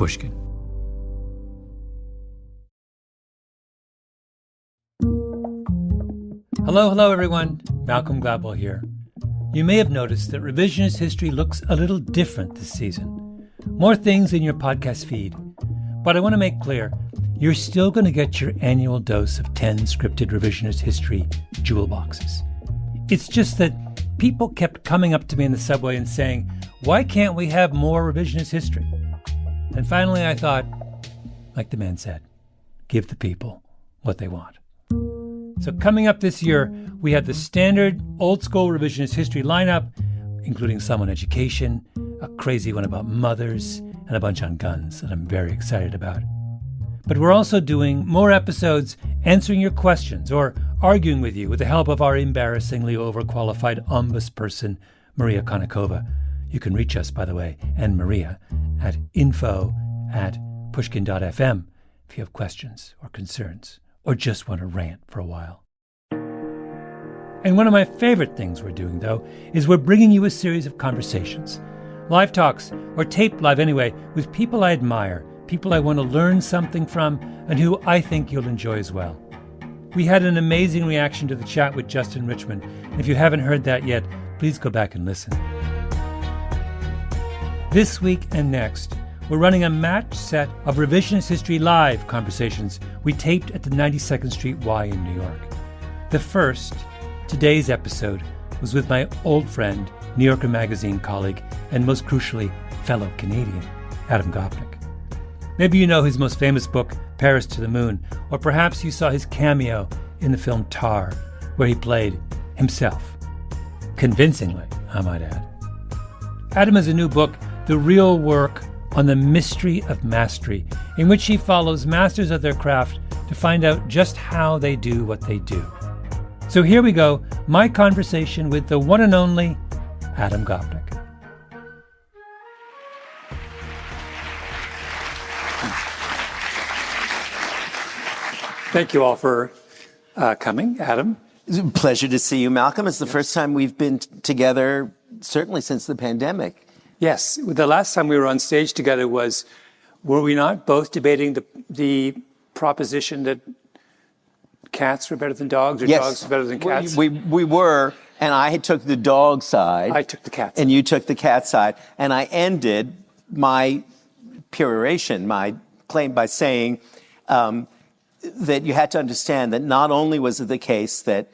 Pushkin. Hello, everyone. Malcolm Gladwell here. You may have noticed that Revisionist History looks a little different this season. More things in your podcast feed. But I want to make clear, you're still going to get your annual dose of 10 scripted Revisionist History jewel boxes. It's just that people kept coming up to me in the subway and saying, why can't we have more Revisionist History? And finally I thought, like the man said, give the people what they want. So coming up this year, we have the standard old-school Revisionist History lineup, including some on education, a crazy one about mothers, and a bunch on guns that I'm very excited about. But we're also doing more episodes answering your questions or arguing with you with the help of our embarrassingly overqualified ombudsperson, Maria Konnikova. You can reach us, by the way, and Maria, at info@pushkin.fm if you have questions or concerns, or just want to rant for a while. And one of my favorite things we're doing, though, is we're bringing you a series of conversations, live talks, or taped live anyway, with people I admire, people I want to learn something from, and who I think you'll enjoy as well. We had an amazing reaction to the chat with Justin Richmond, and if you haven't heard that yet, please go back and listen. This week and next, we're running a matched set of Revisionist History Live conversations we taped at the 92nd Street Y in New York. The first, today's episode, was with my old friend, New Yorker Magazine colleague, and most crucially, fellow Canadian, Adam Gopnik. Maybe you know his most famous book, Paris to the Moon, or perhaps you saw his cameo in the film Tar, where he played himself. Convincingly, I might add. Adam has a new book, The Real Work on the Mystery of Mastery, in which he follows masters of their craft to find out just how they do what they do. So here we go, my conversation with the one and only Adam Gopnik. Thank you all for coming, Adam. It's a pleasure to see you, Malcolm. It's the first time we've been together, certainly since the pandemic. Yes, the last time we were on stage together were we not both debating the proposition that cats were better than dogs, or yes. Dogs were better than cats? We were, and I took the dog side. I took the cat side. And you took the cat side. And I ended my peroration, my claim, by saying that you had to understand that not only was it the case that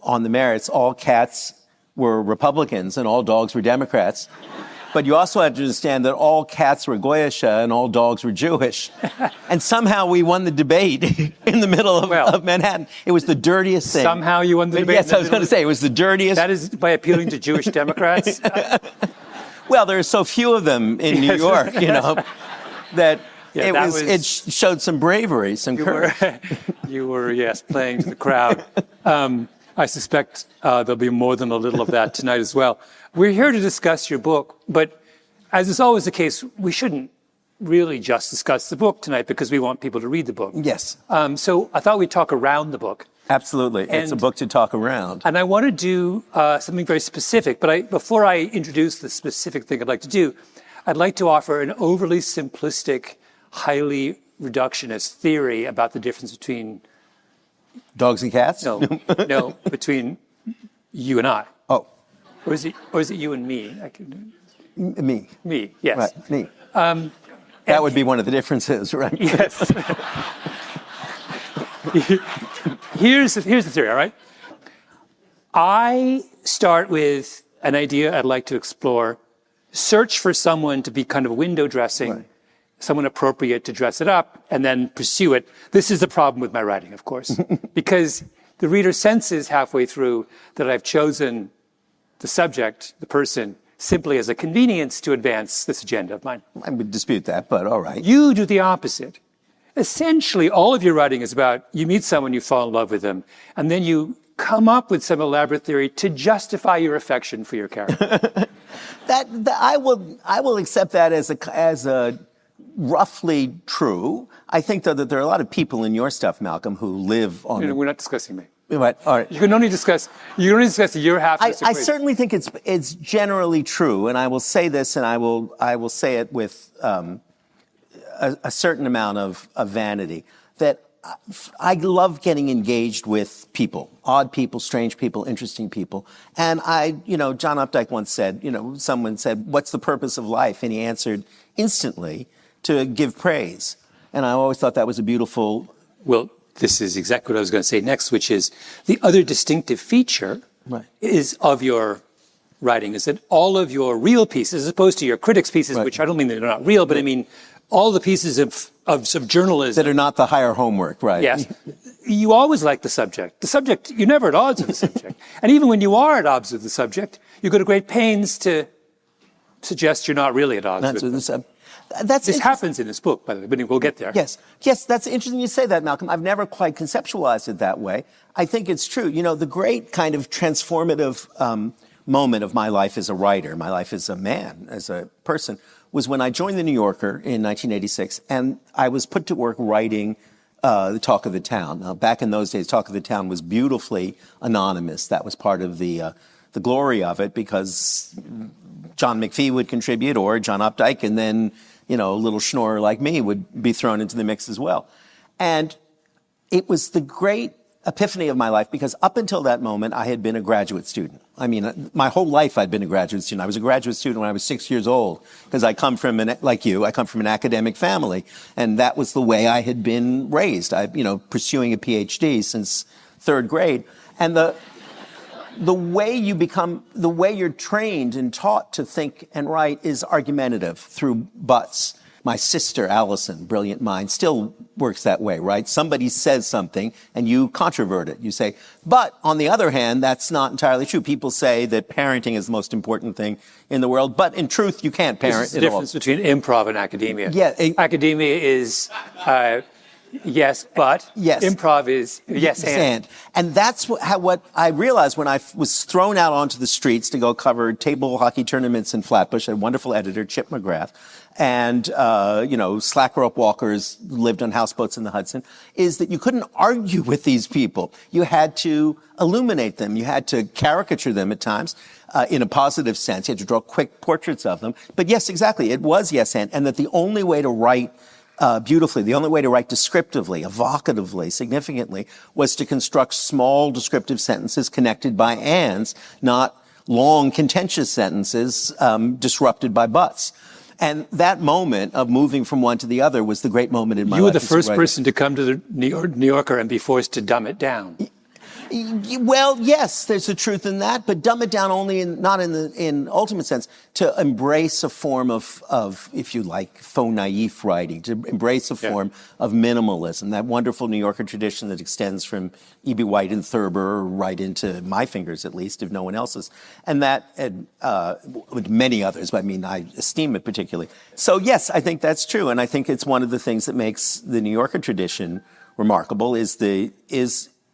on the merits all cats were Republicans and all dogs were Democrats, but you also had to understand that all cats were Goyish and all dogs were Jewish. And somehow we won the debate in the middle of Manhattan. It was the dirtiest thing. Somehow you won the debate? Yes, I was going to say, it was the dirtiest. That is by appealing to Jewish Democrats? Well, there are so few of them in New York, that it showed some bravery, some courage. You were, yes, playing to the crowd. I suspect there'll be more than a little of that tonight as well. We're here to discuss your book, but as is always the case, we shouldn't really just discuss the book tonight because we want people to read the book. Yes. So I thought we'd talk around the book. Absolutely. It's a book to talk around. And I want to do something very specific, but before I introduce the specific thing I'd like to do, I'd like to offer an overly simplistic, highly reductionist theory about the difference between dogs and cats? No, between you and I. Oh. Or is it you and me? Me. Me, yes. Right, me. That would be one of the differences, right? Yes. Here's the theory, all right? I start with an idea I'd like to explore, search for someone to be kind of window dressing, right, someone appropriate to dress it up, and then pursue it. This is the problem with my writing, of course, because the reader senses halfway through that I've chosen the subject, the person, simply as a convenience to advance this agenda of mine. I would dispute that, but all right. You do the opposite. Essentially, all of your writing is about you meet someone, you fall in love with them, and then you come up with some elaborate theory to justify your affection for your character. I will accept that as a roughly true. I think, though, that there are a lot of people in your stuff, Malcolm, who live on... We're not discussing me. Right, all right. You can only discuss your half. I certainly think it's generally true, and I will say this, and I will say it with a certain amount of vanity that I love getting engaged with people, odd people, strange people, interesting people. And John Updike once said, someone said, what's the purpose of life? And he answered instantly, to give praise. And I always thought that was a beautiful... Well, this is exactly what I was going to say next, which is the other distinctive feature is of your writing is that all of your real pieces, as opposed to your critics' pieces, which I don't mean they're not real, but I mean all the pieces of some journalism. That are not the higher homework, right? Yes. You always like the subject. The subject, you're never at odds with the subject. And even when you are at odds with the subject, you go to great pains to suggest you're not really at odds with the subject. This happens in this book, by the way, but we'll get there. Yes, that's interesting you say that, Malcolm. I've never quite conceptualized it that way. I think it's true. The great kind of transformative moment of my life as a writer, my life as a man, as a person, was when I joined The New Yorker in 1986, and I was put to work writing the Talk of the Town. Now, back in those days, Talk of the Town was beautifully anonymous. That was part of the glory of it, because John McPhee would contribute, or John Updike, and then a little schnorrer like me would be thrown into the mix as well. And it was the great epiphany of my life, because up until that moment, I had been a graduate student. I mean, my whole life I'd been a graduate student. I was a graduate student when I was 6 years old, because I come from like you, I come from an academic family, and that was the way I had been raised. Pursuing a PhD since third grade. And the way you're trained and taught to think and write is argumentative through buts. My sister, Allison, brilliant mind, still works that way, right? Somebody says something and you controvert it. You say, but on the other hand, that's not entirely true. People say that parenting is the most important thing in the world, but in truth, you can't parent at all. There's a difference between improv and academia. Yeah. Academia is... yes, but improv is yes and. And that's what I realized when I was thrown out onto the streets to go cover table hockey tournaments in Flatbush. A wonderful editor, Chip McGrath, and slack rope walkers lived on houseboats in the Hudson, is that you couldn't argue with these people. You had to illuminate them. You had to caricature them at times. In a positive sense. You had to draw quick portraits of them. But yes, exactly, it was yes and that the only way to write beautifully, the only way to write descriptively, evocatively, significantly, was to construct small descriptive sentences connected by ands, not long contentious sentences disrupted by buts. And that moment of moving from one to the other was the great moment in my life. You were the first person to come to the New Yorker and be forced to dumb it down. Well, yes, there's a truth in that, but dumb it down only not in ultimate sense, to embrace a form of, if you like, faux naif writing, to embrace a form of minimalism, that wonderful New Yorker tradition that extends from E.B. White and Thurber right into my fingers, at least, if no one else's, and that, with many others, but I mean, I esteem it particularly. So yes, I think that's true, and I think it's one of the things that makes the New Yorker tradition remarkable is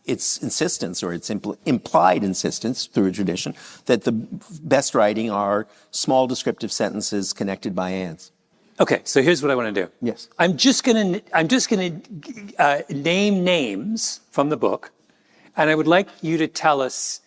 its insistence, or its implied insistence through a tradition, that the best writing are small descriptive sentences connected by ands. Okay, so here's what I want to do. Yes. I'm just gonna name names from the book, and I would like you to tell us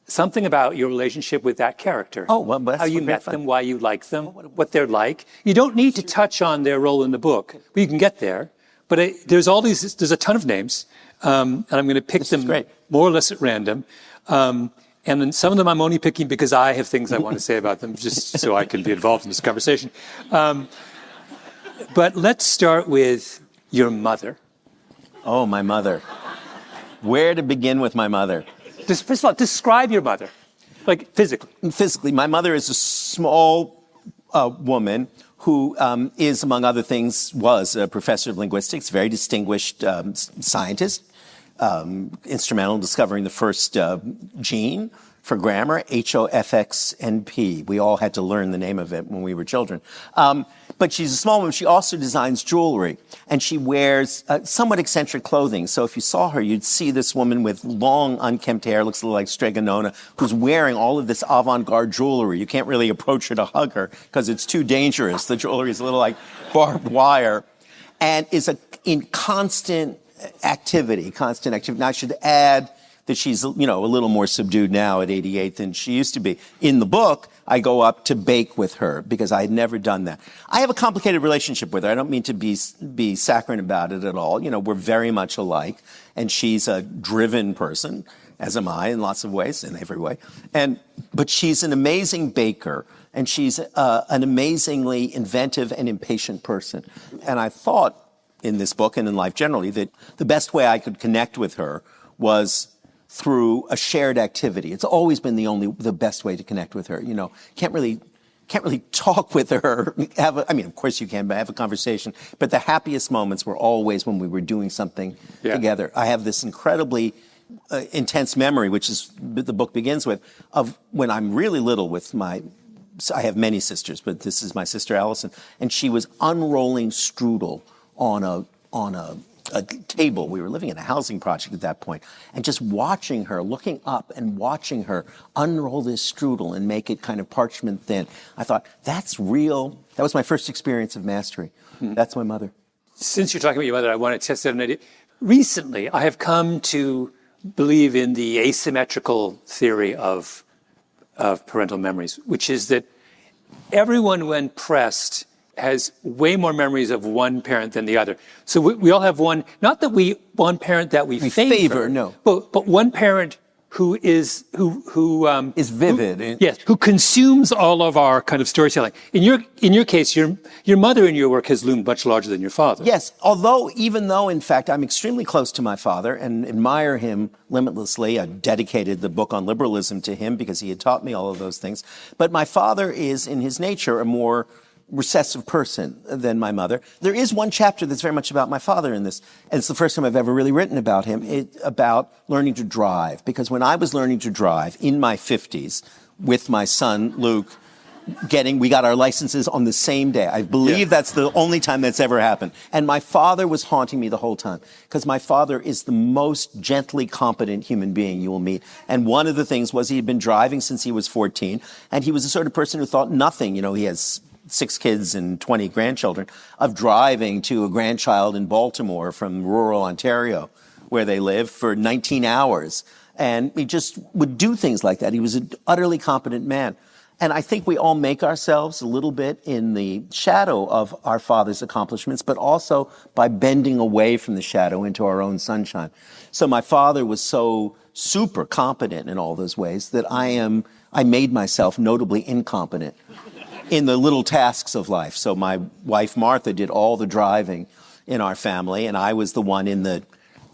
something about your relationship with that character. Oh, well, that's how you met them, why you like them, what they're like. You don't need to touch on their role in the book, but you can get there. But there's a ton of names. And I'm going to pick them more or less at random. And then some of them I'm only picking because I have things I want to say about them, just so I can be involved in this conversation. But let's start with your mother. Oh, my mother. Where to begin with my mother? First of all, describe your mother, like physically. Physically, my mother is a small woman who is, among other things, was a professor of linguistics, very distinguished scientist, instrumental in discovering the first gene for grammar, HOFXNP. We all had to learn the name of it when we were children. But she's a small woman. She also designs jewelry, and she wears somewhat eccentric clothing. So if you saw her, you'd see this woman with long, unkempt hair, looks a little like Stregonona, who's wearing all of this avant-garde jewelry. You can't really approach her to hug her because it's too dangerous. The jewelry is a little like barbed wire, and is in constant activity. Now, I should add, that she's, a little more subdued now at 88 than she used to be. In the book, I go up to bake with her because I had never done that. I have a complicated relationship with her. I don't mean to be saccharine about it at all. We're very much alike, and she's a driven person, as am I in lots of ways, in every way. But she's an amazing baker, and she's an amazingly inventive and impatient person. And I thought in this book and in life generally that the best way I could connect with her was through a shared activity. It's always been the best way to connect with her. Can't really talk with her. Of course you can, but have a conversation. But the happiest moments were always when we were doing something together. I have this incredibly intense memory, which is the book begins with, of when I'm really little with I have many sisters, but this is my sister Allison, and she was unrolling strudel on a table. We were living in a housing project at that point, and just watching her, looking up and watching her unroll this strudel and make it kind of parchment thin. I thought, that's real. That was my first experience of mastery. That's my mother. Since you're talking about your mother, I want to test out an idea. Recently, I have come to believe in the asymmetrical theory of parental memories, which is that everyone, when pressed, has way more memories of one parent than the other. So we all have one parent that we favor, no, but one parent who is vivid. Who consumes all of our kind of storytelling. In your case, your mother in your work has loomed much larger than your father. Yes, even though in fact I'm extremely close to my father and admire him limitlessly. I dedicated the book on liberalism to him because he had taught me all of those things. But my father is, in his nature, a more recessive person than my mother. There is one chapter that's very much about my father in this, and it's the first time I've ever really written about him, about learning to drive. Because when I was learning to drive in my 50s with my son, Luke, we got our licenses on the same day. I believe that's the only time that's ever happened. And my father was haunting me the whole time, because my father is the most gently competent human being you will meet. And one of the things was he had been driving since he was 14, and he was the sort of person who thought nothing. He has 6 kids and 20 grandchildren, of driving to a grandchild in Baltimore from rural Ontario, where they live, for 19 hours. And he just would do things like that. He was an utterly competent man. And I think we all make ourselves a little bit in the shadow of our father's accomplishments, but also by bending away from the shadow into our own sunshine. So my father was so super competent in all those ways that I made myself notably incompetent in the little tasks of life. So my wife, Martha, did all the driving in our family, and I was the one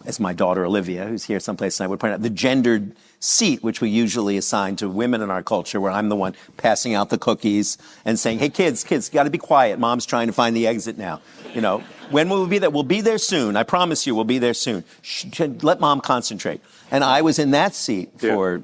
as my daughter Olivia, who's here someplace, and I would point out, the gendered seat, which we usually assign to women in our culture, where I'm the one passing out the cookies and saying, hey, kids, got to be quiet. Mom's trying to find the exit now. When will we be there? We'll be there soon. I promise you, we'll be there soon. Let Mom concentrate. And I was in that seat for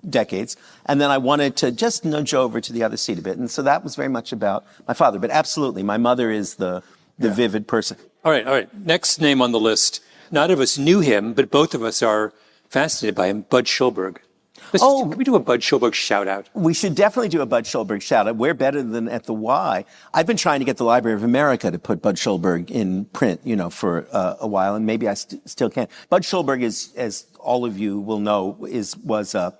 decades, and then I wanted to just nudge over to the other seat a bit, and so that was very much about my father. But absolutely, my mother is the vivid person. All right. Next name on the list. Neither of us knew him, but both of us are fascinated by him. Bud Schulberg. Can we do a Bud Schulberg shout out? We should definitely do a Bud Schulberg shout out. We're better than at the Y. I've been trying to get the Library of America to put Bud Schulberg in print, for a while, and maybe I still can. Bud Schulberg is, as all of you will know, was a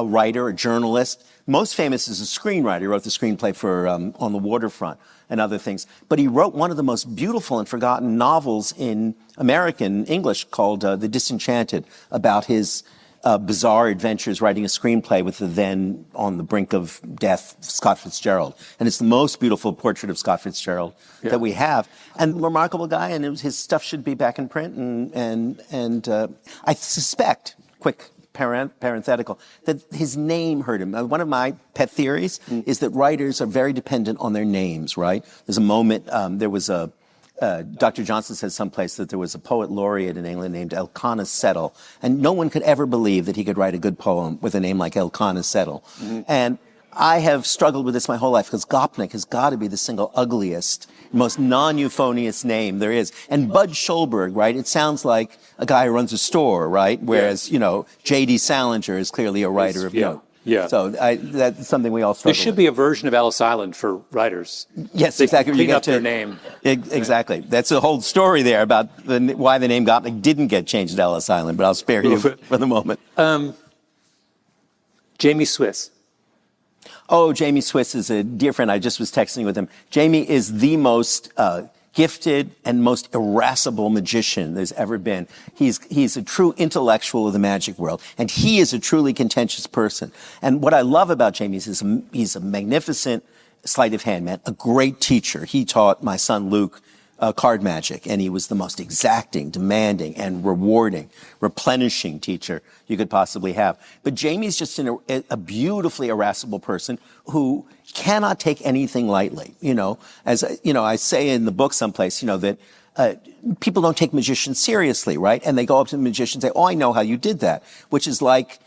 writer, a journalist. Most famous as a screenwriter. He wrote the screenplay for On the Waterfront and other things. But he wrote one of the most beautiful and forgotten novels in American English called The Disenchanted, about his bizarre adventures writing a screenplay with the then on the brink of death Scott Fitzgerald. And it's the most beautiful portrait of Scott Fitzgerald that we have. And remarkable guy, and his stuff should be back in print. And I suspect, quick parenthetical, that his name hurt him. One of my pet theories is that writers are very dependent on their names, right? There's a moment, Dr. Johnson says someplace that there was a poet laureate in England named Elkanah Settle, and no one could ever believe that he could write a good poem with a name like Elkanah Settle. And I have struggled with this my whole life, because Gopnik has got to be the single ugliest, most non-euphonious name there is. And Bud Schulberg, right? It sounds like a guy who runs a store, right? Whereas, J.D. Salinger is clearly a writer of note. Yeah. So that's something we all struggle There should with. be a version of Ellis Island for writers. Yes, They exactly. clean up their name. Exactly. That's a whole story there about why the name Gopnik didn't get changed to Ellis Island, but I'll spare you for the moment. Jamie Swiss. Oh, Jamie Swiss is a dear friend. I just was texting with him. Jamie is the most gifted and most irascible magician there's ever been. He's a true intellectual of the magic world, and he is a truly contentious person. And what I love about Jamie is he's a magnificent sleight of hand man, a great teacher. He taught my son Luke card magic, and he was the most exacting, demanding, and rewarding, replenishing teacher you could possibly have. But Jamie's just a beautifully irascible person who cannot take anything lightly. As I say in the book someplace, that people don't take magicians seriously, right? And they go up to the magician and say, "Oh, I know how you did that," which is like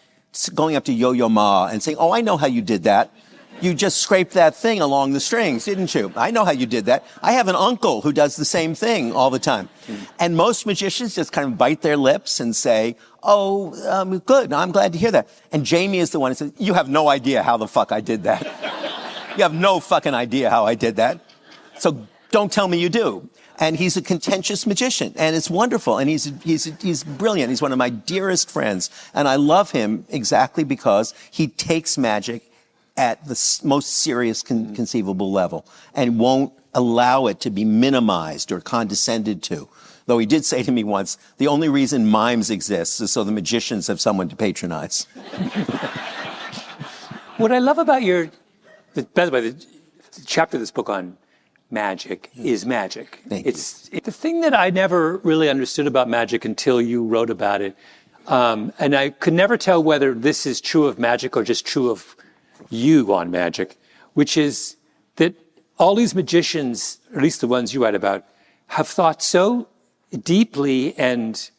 going up to Yo-Yo Ma and saying, "Oh, I know how you did that. You just scraped that thing along the strings, didn't you? I know how you did that. I have an uncle who does the same thing all the time." And most magicians just kind of bite their lips and say, "Oh, good. I'm glad to hear that." And Jamie is the one who says, "You have no idea how the fuck I did that. You have no fucking idea how I did that. So don't tell me you do." And he's a contentious magician, and it's wonderful. And he's brilliant. He's one of my dearest friends, and I love him exactly because he takes magic at the most serious conceivable level and won't allow it to be minimized or condescended to. Though he did say to me once, the only reason mimes exist is so the magicians have someone to patronize. What I love about by the way, the chapter of this book on magic is magic. It's the thing that I never really understood about magic until you wrote about it. And I could never tell whether this is true of magic or just true of you on magic, which is that all these magicians, or at least the ones you write about, have thought so deeply and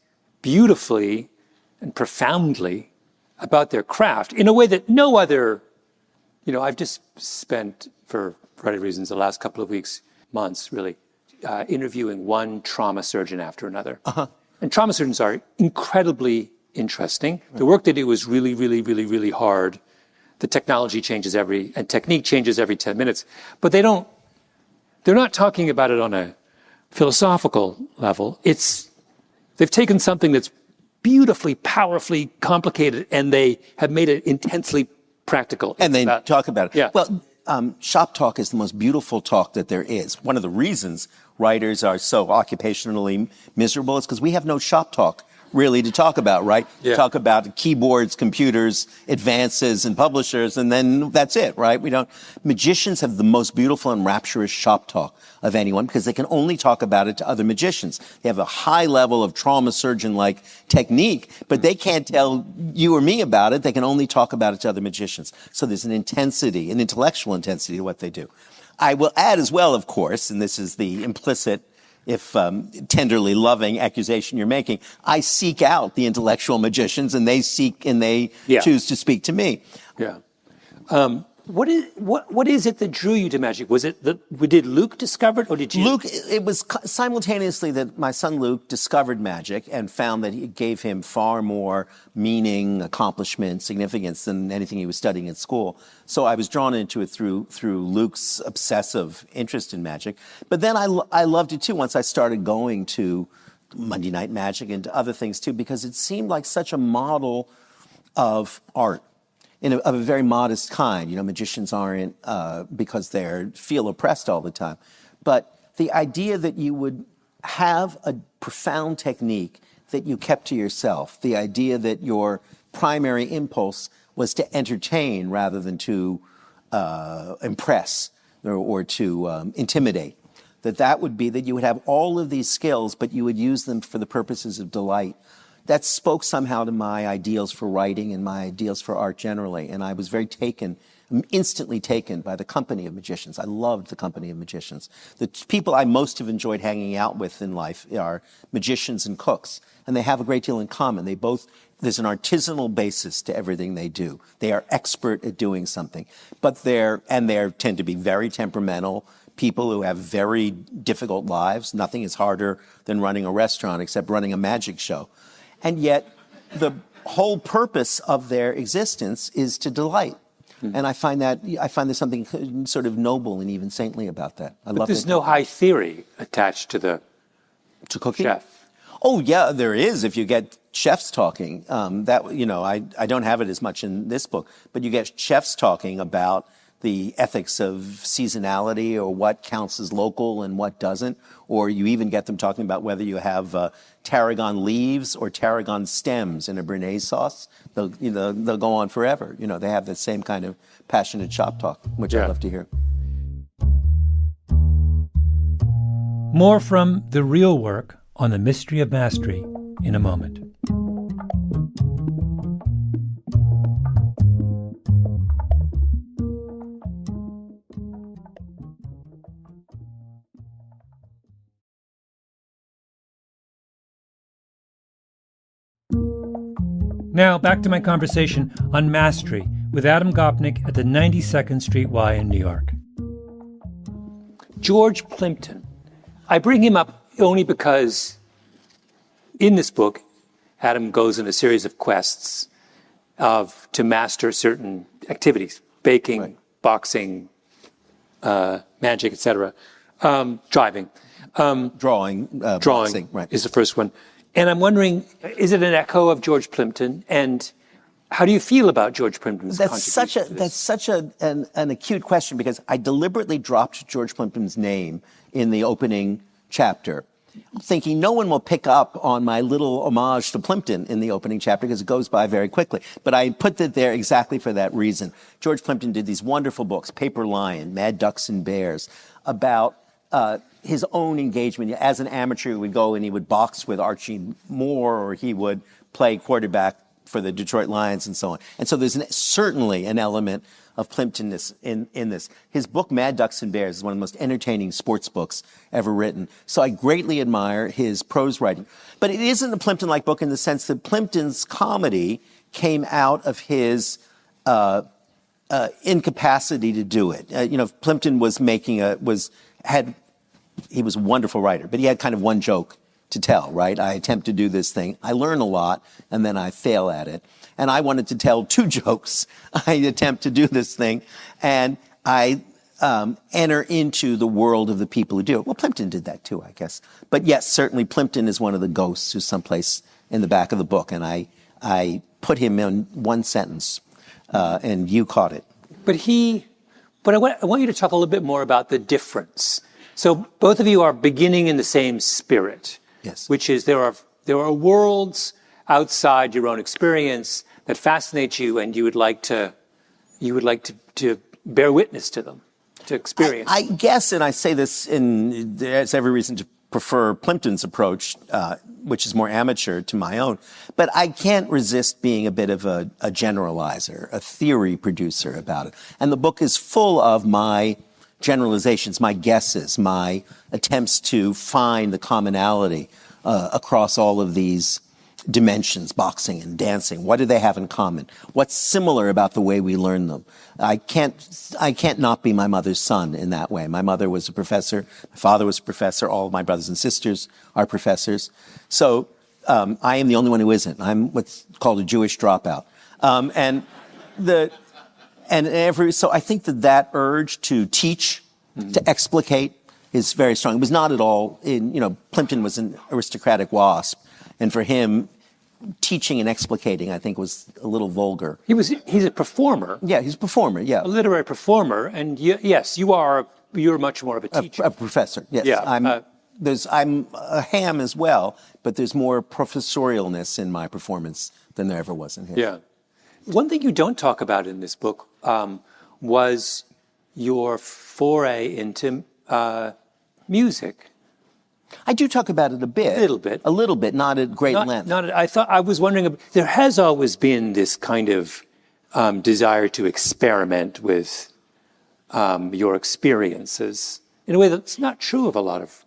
beautifully and profoundly about their craft in a way that no other, I've just spent, for variety of reasons, the last couple of months really, interviewing one trauma surgeon after another. And trauma surgeons are incredibly interesting. The work they do is really, really, really, really hard. The technology changes and technique changes every 10 minutes, but they're not talking about it on a philosophical level. They've taken something that's beautifully, powerfully complicated, and they have made it intensely practical. And they talk about it. Yeah. Well, shop talk is the most beautiful talk that there is. One of the reasons writers are so occupationally miserable is because we have no shop talk really to talk about, right? Yeah. Talk about keyboards, computers, advances, and publishers, and then that's it, right? Magicians have the most beautiful and rapturous shop talk of anyone because they can only talk about it to other magicians. They have a high level of trauma surgeon-like technique, but they can't tell you or me about it. They can only talk about it to other magicians. So there's an intensity, an intellectual intensity to what they do. I will add as well, of course, and this is the implicit, if tenderly loving accusation you're making, I seek out the intellectual magicians, and they choose to speak to me. Yeah. What is it that drew you to magic? Was it did Luke discover it, or did you? Luke, it was simultaneously that my son Luke discovered magic and found that it gave him far more meaning, accomplishment, significance than anything he was studying at school. So I was drawn into it through Luke's obsessive interest in magic. But then I loved it too once I started going to Monday Night Magic and to other things too, because it seemed like such a model of art. Of a very modest kind. Magicians aren't because they feel oppressed all the time. But the idea that you would have a profound technique that you kept to yourself, the idea that your primary impulse was to entertain rather than to impress or to intimidate, that would be that you would have all of these skills, but you would use them for the purposes of delight. That spoke somehow to my ideals for writing and my ideals for art generally. And I was instantly taken by the company of magicians. I loved the company of magicians. The people I most have enjoyed hanging out with in life are magicians and cooks. And they have a great deal in common. There's an artisanal basis to everything they do. They are expert at doing something. But they tend to be very temperamental people who have very difficult lives. Nothing is harder than running a restaurant except running a magic show. And yet, whole purpose of their existence is to delight. And I find there's something sort of noble and even saintly about that. But there's no high theory attached to the cooking? chef. Oh yeah, there is. If you get chefs talking, I don't have it as much in this book, but you get chefs talking about the ethics of seasonality or what counts as local and what doesn't, or you even get them talking about whether you have tarragon leaves or tarragon stems in a béarnaise sauce. They'll go on forever. They have that same kind of passionate shop talk, which I love to hear. More from the real work on the mystery of mastery in a moment. Now, back to my conversation on mastery with Adam Gopnik at the 92nd Street Y in New York. George Plimpton. I bring him up only because in this book, Adam goes on a series of quests to master certain activities, baking, boxing, magic, etc., driving. Drawing boxing, right. Is the first one. And I'm wondering, is it an echo of George Plimpton? And how do you feel about George Plimpton's contribution? That's such an acute question, because I deliberately dropped George Plimpton's name in the opening chapter, thinking no one will pick up on my little homage to Plimpton in the opening chapter because it goes by very quickly. But I put it there exactly for that reason. George Plimpton did these wonderful books, Paper Lion, Mad Ducks and Bears, about his own engagement. As an amateur, he would go and he would box with Archie Moore, or he would play quarterback for the Detroit Lions and so on. And so there's certainly an element of Plimptonness in this. His book, Mad Ducks and Bears, is one of the most entertaining sports books ever written. So I greatly admire his prose writing. But it isn't a Plimpton-like book in the sense that Plimpton's comedy came out of his incapacity to do it. Plimpton was he was a wonderful writer, but he had kind of one joke to tell, right? I attempt to do this thing. I learn a lot, and then I fail at it. And I wanted to tell two jokes. I attempt to do this thing, and I enter into the world of the people who do it. Well, Plimpton did that too, I guess. But yes, certainly Plimpton is one of the ghosts who's someplace in the back of the book, and I put him in one sentence, and you caught it. But I want you to talk a little bit more about the difference. So both of you are beginning in the same spirit. Yes. Which is there are worlds outside your own experience that fascinate you, and you would like to bear witness to them, to experience. I guess, and I say this there's every reason to prefer Plimpton's approach, which is more amateur, to my own. But I can't resist being a bit of a generalizer, a theory producer about it. And the book is full of my generalizations, my guesses, my attempts to find the commonality across all of these dimensions, boxing and dancing. What do they have in common? What's similar about the way we learn them? I can't not be my mother's son in that way. My mother was a professor. My father was a professor. All of my brothers and sisters are professors. So I am the only one who isn't. I'm what's called a Jewish dropout. So I think that urge to teach, to explicate, is very strong. It was not at all Plimpton was an aristocratic wasp, and for him, teaching and explicating, I think, was a little vulgar. He's a performer. Yeah, he's a performer. Yeah, a literary performer, and yes, you're much more of a teacher, a professor. Yes, yeah. I'm a ham as well, but there's more professorialness in my performance than there ever was in his. Yeah. One thing you don't talk about in this book was your foray into music. I do talk about it a bit. A little bit, not at great length. I was wondering, there has always been this kind of desire to experiment with your experiences in a way that's not true of a lot of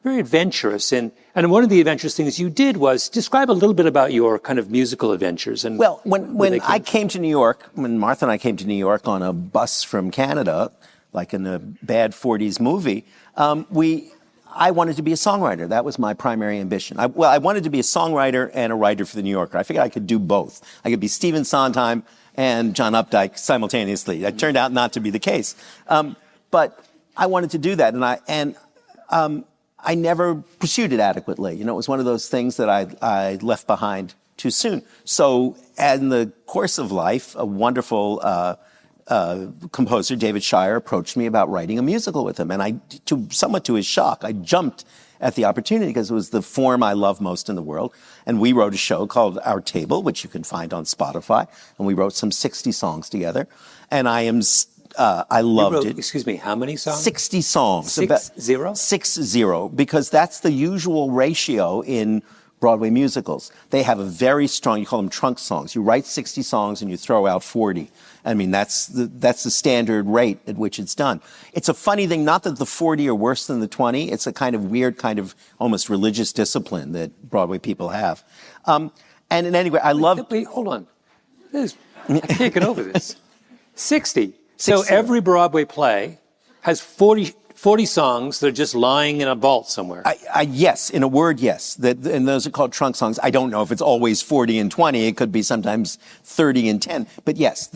very adventurous. And one of the adventurous things you did was describe a little bit about your kind of musical adventures. And well, when I came to New York, when Martha and I came to New York on a bus from Canada, like in a bad 40s movie, I wanted to be a songwriter. That was my primary ambition. I wanted to be a songwriter and a writer for The New Yorker. I figured I could do both. I could be Stephen Sondheim and John Updike simultaneously. That turned out not to be the case. But I wanted to do that, and I never pursued it adequately. It was one of those things that I left behind too soon. So in the course of life, a wonderful composer, David Shire, approached me about writing a musical with him. And somewhat to his shock, I jumped at the opportunity because it was the form I love most in the world. And we wrote a show called Our Table, which you can find on Spotify. And we wrote some 60 songs together. And I loved it. Excuse me, how many songs? 60 songs. 60? 60, because that's the usual ratio in Broadway musicals. They have a very strong, you call them trunk songs. You write 60 songs and you throw out 40. I mean, that's the standard rate at which it's done. It's a funny thing, not that the 40 are worse than the 20. It's a kind of weird, kind of almost religious discipline that Broadway people have. And in any way, I love... Wait, hold on. I can't get over this. 60. So every Broadway play has 40 songs that are just lying in a vault somewhere. Yes, in a word, yes. And those are called trunk songs. I don't know if it's always 40 and 20. It could be sometimes 30 and 10. But yes,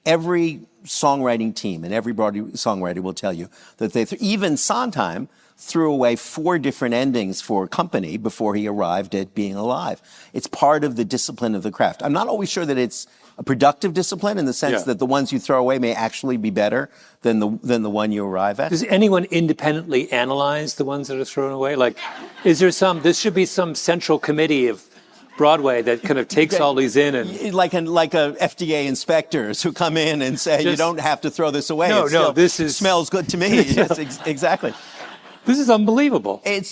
every songwriting team and every Broadway songwriter will tell you that even Sondheim threw away 4 different endings for Company before he arrived at Being Alive. It's part of the discipline of the craft. I'm not always sure that it's a productive discipline in the sense that the ones you throw away may actually be better than the one you arrive at. Does anyone independently analyze the ones that are thrown away? Like, there should be some central committee of Broadway that kind of takes all these in and... Like a FDA inspectors who come in and say, you don't have to throw this away. This smells good to me. Yes, exactly. This is unbelievable. It's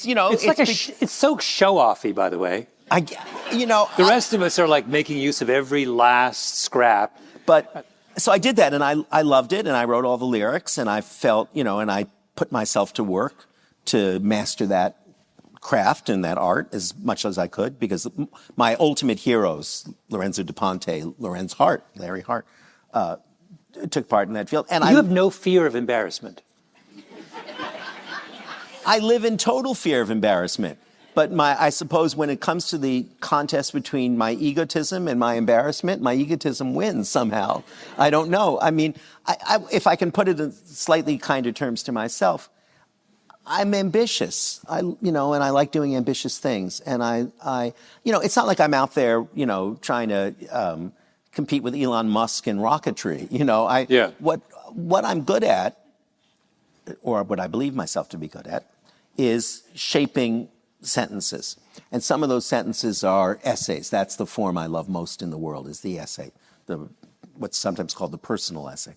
so show-offy, by the way. The rest of us are like making use of every last scrap. But so I did that, and I loved it, and I wrote all the lyrics, and I felt, and I put myself to work to master that craft and that art as much as I could, because my ultimate heroes, Lorenzo da Ponte, Larry Hart, took part in that field. And you have no fear of embarrassment. I live in total fear of embarrassment. But I suppose when it comes to the contest between my egotism and my embarrassment, my egotism wins somehow. I don't know. I mean, if I can put it in slightly kinder terms to myself, I'm ambitious. And I like doing ambitious things. And it's not like I'm out there, trying to compete with Elon Musk in rocketry. What I'm good at, or what I believe myself to be good at, is shaping sentences. And some of those sentences are essays. That's the form I love most in the world, is the essay, what's sometimes called the personal essay.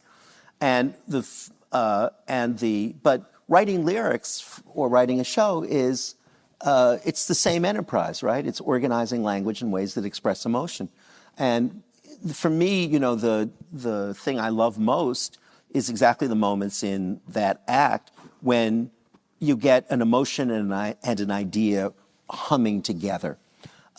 But writing lyrics or writing a show is, it's the same enterprise, right? It's organizing language in ways that express emotion. And for me, the thing I love most is exactly the moments in that act when you get an emotion and an idea humming together.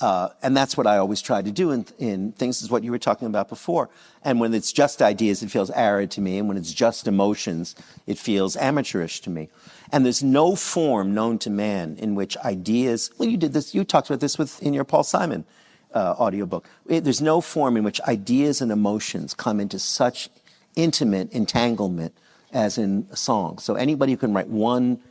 And that's what I always try to do in things, is what you were talking about before. And when it's just ideas, it feels arid to me. And when it's just emotions, it feels amateurish to me. And there's no form known to man in which ideas... Well, you did this. You talked about this in your Paul Simon audiobook. There's no form in which ideas and emotions come into such intimate entanglement as in a song. So anybody who can write one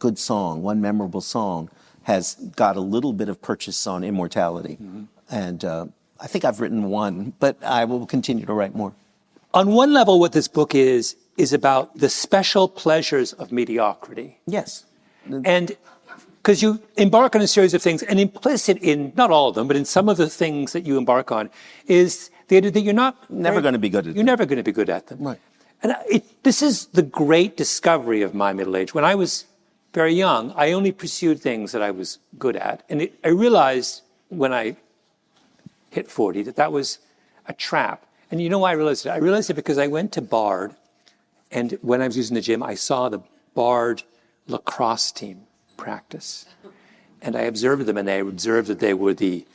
good song, one memorable song, has got a little bit of purchase on immortality. Mm-hmm. And I think I've written one, but I will continue to write more. On one level, what this book is about the special pleasures of mediocrity. Yes. And because you embark on a series of things, and implicit in, not all of them, but in some of the things that you embark on, is the idea that you're never going to be good at them. You're never going to be good at them. Right. And this is the great discovery of my middle age. When I was very young, I only pursued things that I was good at. And I realized when I hit 40 that was a trap. And you know why I realized it? I realized it because I went to Bard, and when I was using the gym, I saw the Bard lacrosse team practice. And I observed them, and I observed that they were the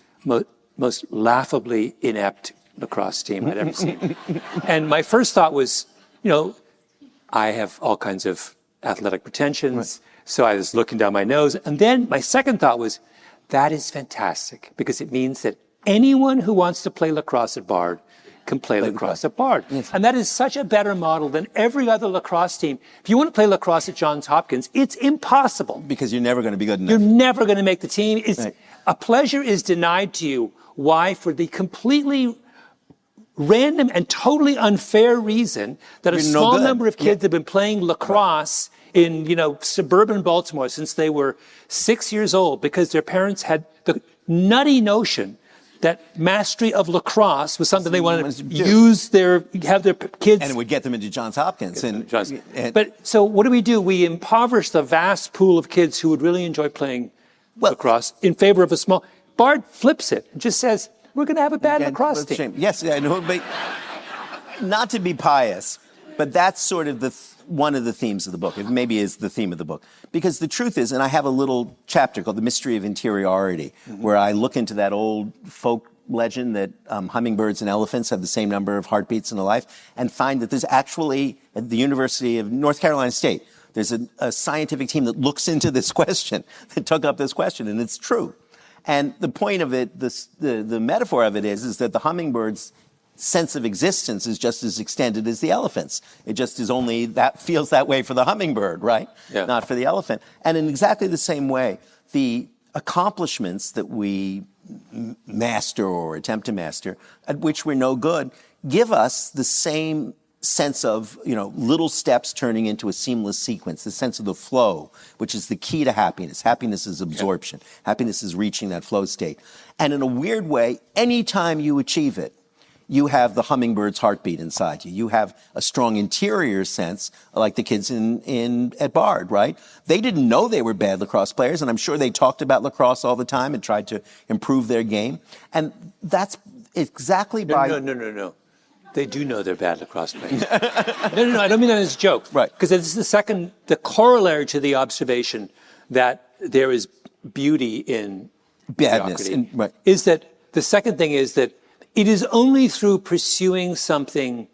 most laughably inept lacrosse team I'd ever seen. And my first thought was, I have all kinds of athletic pretensions. Right. So I was looking down my nose. And then my second thought was, that is fantastic, because it means that anyone who wants to play lacrosse at Bard can play lacrosse at Bard. Yes. And that is such a better model than every other lacrosse team. If you want to play lacrosse at Johns Hopkins, it's impossible. Because you're never going to be good enough. You're never going to make the team. A pleasure is denied to you. Why? For the completely random and totally unfair reason that a small number of kids have been playing lacrosse in, suburban Baltimore since they were 6 years old, because their parents had the nutty notion that mastery of lacrosse was something they wanted to have their kids. And it would get them into Johns Hopkins. But so what do? We impoverish the vast pool of kids who would really enjoy playing lacrosse in favor of a small. Bard flips it and just says, we're going to have a bad lacrosse team. Shame. Yes, I know, but not to be pious, but that's sort of one of the themes of the book. It maybe is the theme of the book. Because the truth is, and I have a little chapter called The Mystery of Interiority, where I look into that old folk legend that hummingbirds and elephants have the same number of heartbeats in a life, and find that there's actually, at the University of North Carolina State, there's a scientific team that looks into this question, that took up this question, and it's true. And the point of it, the metaphor of it is that the hummingbird's sense of existence is just as extended as the elephant's. It just is only that feels that way for the hummingbird, right? Yeah. Not for the elephant. And in exactly the same way, the accomplishments that we master or attempt to master, at which we're no good, give us the same sense of, little steps turning into a seamless sequence, the sense of the flow, which is the key to happiness. Happiness is absorption. Happiness is reaching that flow state. And in a weird way, anytime you achieve it, you have the hummingbird's heartbeat inside you. You have a strong interior sense, like the kids at Bard, right? They didn't know they were bad lacrosse players, and I'm sure they talked about lacrosse all the time and tried to improve their game. And that's exactly No. They do know they're bad lacrosse players. No, I don't mean that as a joke. Right. Because this is the corollary to the observation that there is beauty in badness. Right. Is that the second thing is that it is only through pursuing something,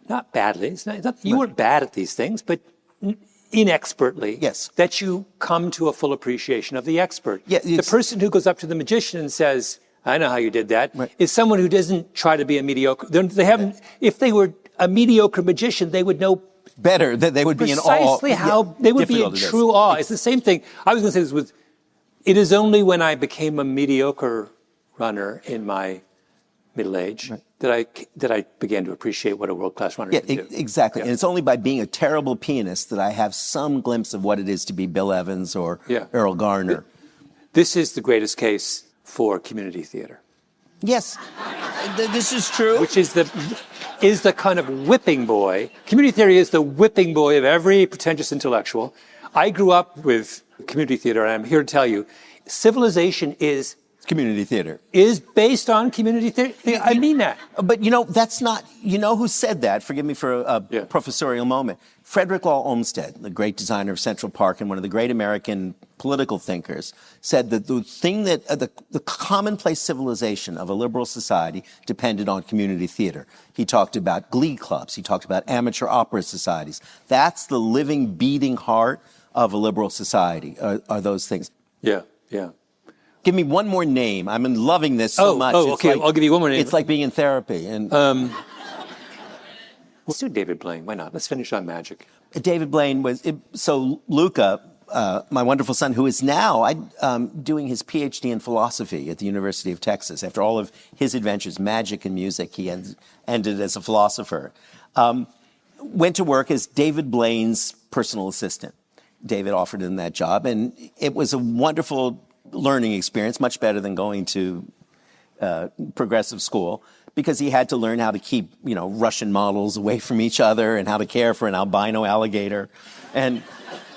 not badly, you weren't bad at these things, but inexpertly, that you come to a full appreciation of the expert. Yeah, the person who goes up to the magician and says, I know how you did that, is someone who doesn't try to be a mediocre. They haven't. If they were a mediocre magician, they would know better. That they would be in awe. Precisely how they would be in true awe. It's the same thing. I was going to say this with. It is only when I became a mediocre runner in my middle age that I began to appreciate what a world-class runner can do. Exactly. Yeah. And it's only by being a terrible pianist that I have some glimpse of what it is to be Bill Evans or Earl Garner. This is the greatest case for community theater. Yes, this is true. Which is the kind of whipping boy. Community theater is the whipping boy of every pretentious intellectual. I grew up with community theater, and I'm here to tell you, civilization is community theater. Is based on community theater. I mean that. But that's not, who said that? Forgive me for a professorial moment. Frederick Law Olmsted, the great designer of Central Park and one of the great American political thinkers, said that the thing that, the commonplace civilization of a liberal society depended on community theater. He talked about glee clubs. He talked about amateur opera societies. That's the living, beating heart of a liberal society, are those things. Yeah. Give me one more name. I'm loving this so much. Okay. I'll give you one more name. It's like being in therapy. And let's do David Blaine. Why not? Let's finish on magic. David Blaine so Luca, my wonderful son, who is now doing his PhD in philosophy at the University of Texas. After all of his adventures, magic and music, he ended as a philosopher. Went to work as David Blaine's personal assistant. David offered him that job, and it was a wonderful learning experience, much better than going to progressive school, because he had to learn how to keep, Russian models away from each other and how to care for an albino alligator and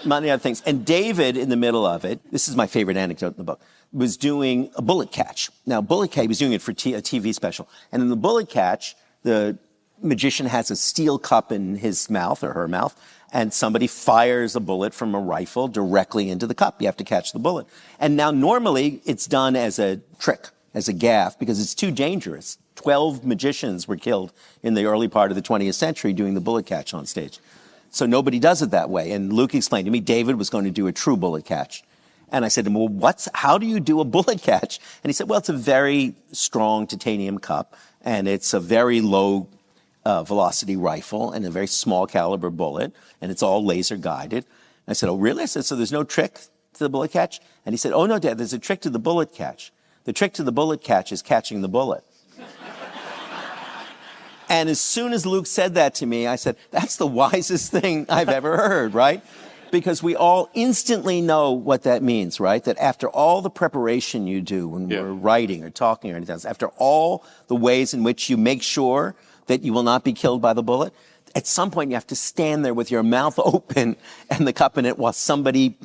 many other things. And David, in the middle of it, this is my favorite anecdote in the book, was doing a bullet catch. Now, bullet catch, he was doing it for a TV special. And in the bullet catch, the magician has a steel cup in his mouth or her mouth, and somebody fires a bullet from a rifle directly into the cup. You have to catch the bullet. And now normally it's done as a trick, as a gaffe, because it's too dangerous. 12 magicians were killed in the early part of the 20th century doing the bullet catch on stage. So nobody does it that way. And Luke explained to me David was going to do a true bullet catch. And I said to him, well, how do you do a bullet catch? And he said, well, it's a very strong titanium cup, and it's a very low velocity rifle and a very small caliber bullet, and it's all laser guided. And I said, oh, really? I said, so there's no trick to the bullet catch? And he said, oh, no, Dad, there's a trick to the bullet catch. The trick to the bullet catch is catching the bullet. And as soon as Luke said that to me, I said, that's the wisest thing I've ever heard, right? Because we all instantly know what that means, right? That after all the preparation you do when we're writing or talking or anything else, after all the ways in which you make sure that you will not be killed by the bullet, at some point you have to stand there with your mouth open and the cup in it while somebody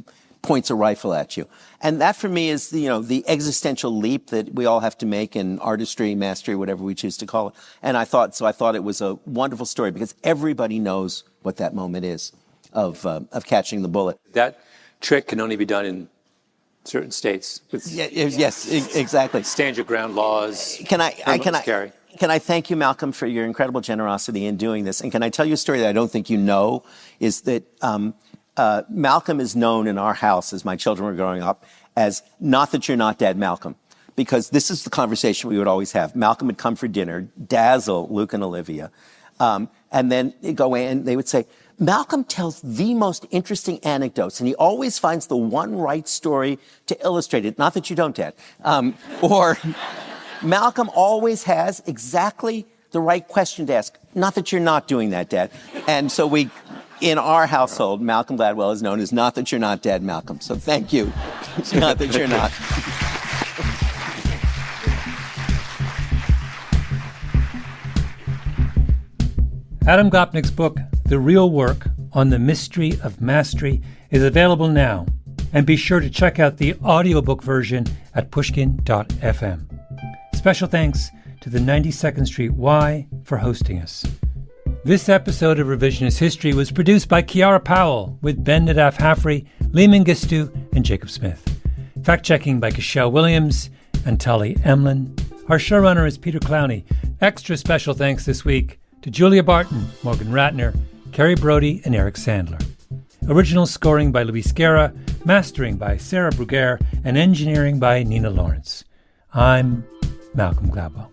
points a rifle at you. And that for me is, the existential leap that we all have to make in artistry, mastery, whatever we choose to call it. And I thought it was a wonderful story because everybody knows what that moment is of catching the bullet. That trick can only be done in certain states. Yes, exactly. Stand your ground laws. Can I thank you, Malcolm, for your incredible generosity in doing this? And can I tell you a story that I don't think you know? Is that Malcolm is known in our house, as my children were growing up, as Not That You're Not Dead, Malcolm. Because this is the conversation we would always have. Malcolm would come for dinner, dazzle Luke and Olivia, and then go in and they would say, Malcolm tells the most interesting anecdotes, and he always finds the one right story to illustrate it. Not that you don't, Dad. Or Malcolm always has exactly the right question to ask. Not that you're not doing that, Dad. And so in our household, Malcolm Gladwell is known as Not That You're Not Dead, Malcolm. So thank you. Not that you're not. Adam Gopnik's book, The Real Work on the Mystery of Mastery, is available now. And be sure to check out the audiobook version at pushkin.fm. Special thanks to the 92nd Street Y for hosting us. This episode of Revisionist History was produced by Kiara Powell with Ben Nadaf Haffrey, Lee Mengistu, and Jacob Smith. Fact-checking by Cashel Williams and Tully Emlin. Our showrunner is Peter Clowney. Extra special thanks this week to Julia Barton, Morgan Ratner, Kerry Brody, and Eric Sandler. Original scoring by Luis Guerra, mastering by Sarah Bruguer, and engineering by Nina Lawrence. I'm Malcolm Gladwell.